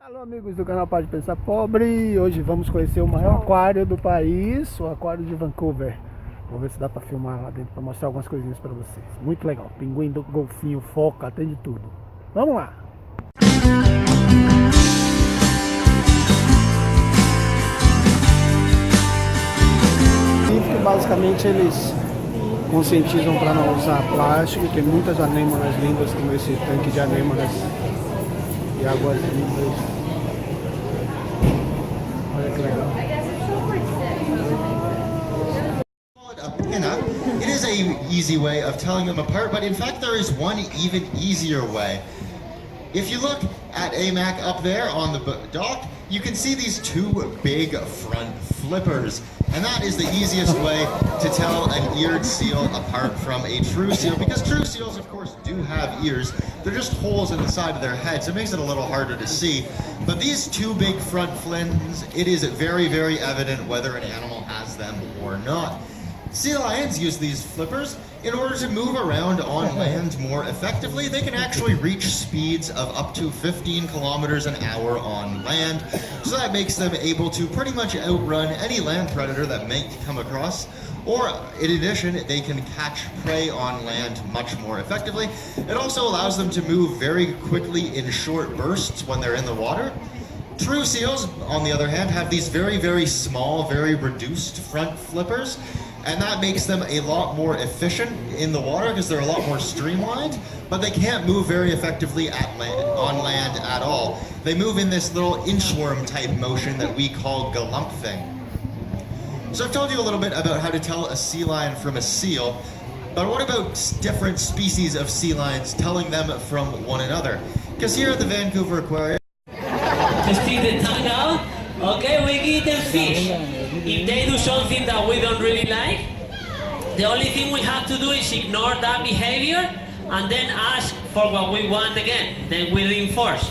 Alô amigos do canal Pare De Pensar Pobre, hoje vamos conhecer o maior aquário do país, o Aquário de Vancouver. Vou ver se dá pra filmar lá dentro, pra mostrar algumas coisinhas pra vocês. Muito legal, pinguim, golfinho, foca, tem de tudo. Vamos lá! Basicamente eles conscientizam para não usar plástico. Tem muitas anêmonas lindas, como esse tanque de anêmonas e águas lindas. Olha que legal. It is an easy way of telling them apart, but in fact there is one even easier way. If you look at AMAC up there on the dock, you can see these two big front flippers. And that is the easiest way to tell an eared seal apart from a true seal, because true seals, of course, do have ears. They're just holes in the side of their head, so it makes it a little harder to see. But these two big front fins, it is very, very evident whether an animal has them or not. Sea lions use these flippers in order to move around on land more effectively. They can actually reach speeds of up to 15 kilometers an hour on land, so that makes them able to pretty much outrun any land predator that may come across. Or, in addition, they can catch prey on land much more effectively. It also allows them to move very quickly in short bursts when they're in the water. True seals, on the other hand, have these very, very small, very reduced front flippers, and that makes them a lot more efficient in the water because they're a lot more streamlined, but they can't move very effectively on land at all. They move in this little inchworm type motion that we call galumphing. So I've told you a little bit about how to tell a sea lion from a seal, but what about different species of sea lions, telling them from one another? Because here at the Vancouver Aquarium, stick the tongue out. Okay, we give them fish. If they do something that we don't really like, the only thing we have to do is ignore that behavior and then ask for what we want again. Then we reinforce.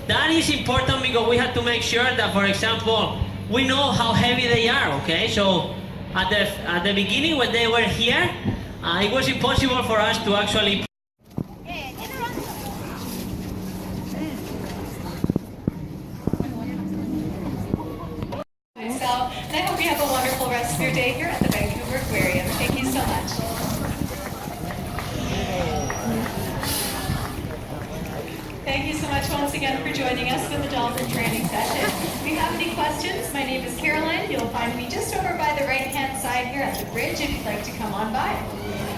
That is important because we have to make sure that, for example, we know how heavy they are, okay? So at the beginning when they were here, it was impossible for us to actually and I hope you have a wonderful rest of your day here at the Vancouver Aquarium. Thank you so much. Thank you so much once again for joining us for the dolphin training session. If you have any questions, my name is Caroline. You'll find me just over by the right-hand side here at the bridge if you'd like to come on by.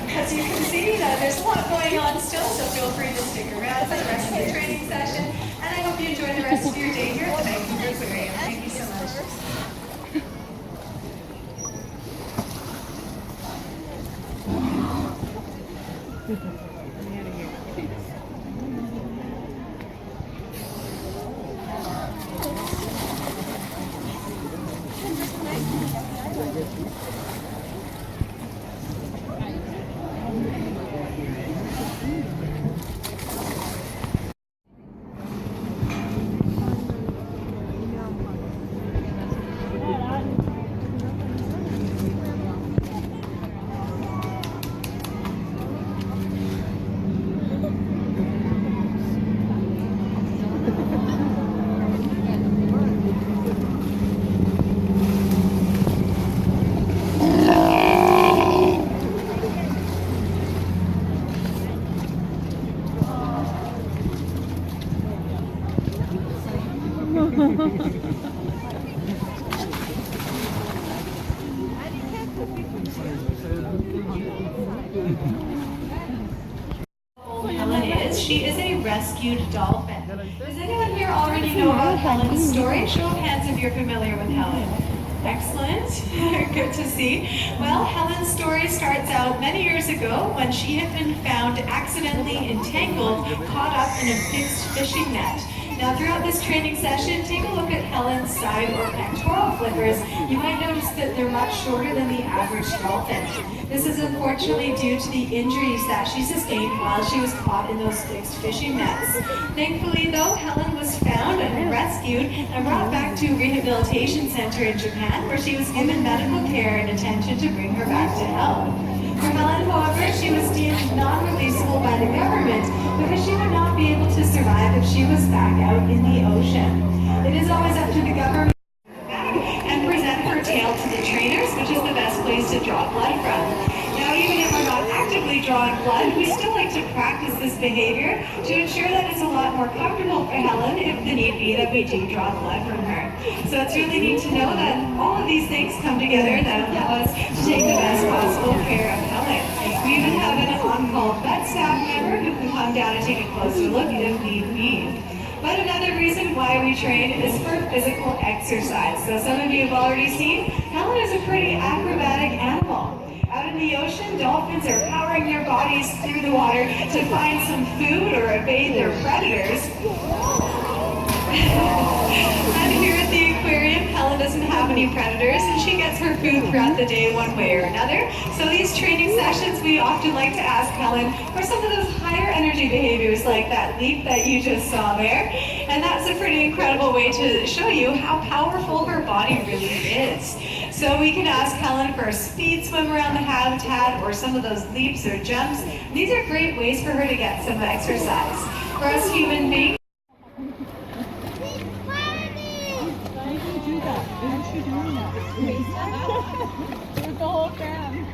As you can see, there's a lot going on still, so feel free to stick around for the rest of the training session. And I hope you enjoy the rest of your day here at the Vancouver Aquarium. Thank you so much. Helen is. She is a rescued dolphin. Does anyone here already know about Helen's story? Show of hands if you're familiar with Helen. Excellent. Good to see. Well, Helen's story starts out many years ago when she had been found accidentally entangled, caught up in a fixed fishing net. Now throughout this training session, take a look at Helen's side or pectoral flippers. You might notice that they're much shorter than the average dolphin. This is unfortunately due to the injuries that she sustained while she was caught in those fixed fishing nets. Thankfully though, Helen was found and rescued and brought back to a rehabilitation center in Japan where she was given medical care and attention to bring her back to health. For Helen, however, she was deemed non-releasable by the government because she would not be able to survive if she was back out in the ocean. behavior to ensure that it's a lot more comfortable for Helen if the need be that we do draw blood from her. So it's really neat to know that all of these things come together that allow us to take the best possible care of Helen. We even have an on-call vet staff member who can come down and take a closer look if need be. But another reason why we train is for physical exercise. So some of you have already seen, Helen is a pretty acrobatic animal. Out in the ocean, dolphins are powering their bodies through the water to find some food or evade their predators. And here at the aquarium, Helen doesn't have any predators and she gets her food throughout the day one way or another. So these training sessions, we often like to ask Helen for some of those higher energy behaviors like that leap that you just saw there. And that's a pretty incredible way to show you how powerful her body really is. So we can ask Helen for a speed swim around the habitat or some of those leaps or jumps. These are great ways for her to get some exercise. For us human beings, With the whole fam.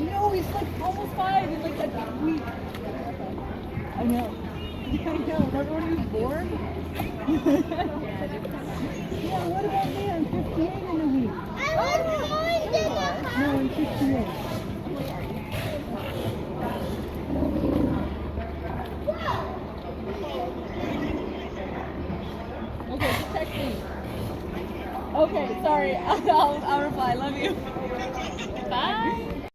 No, he's like almost 5. He's like a week. I know. Remember when he was born? Yeah, what about me? I'm 58 in a week. No, I'm 58. Okay, just text me. Okay, sorry. I'll reply. Love you. Bye.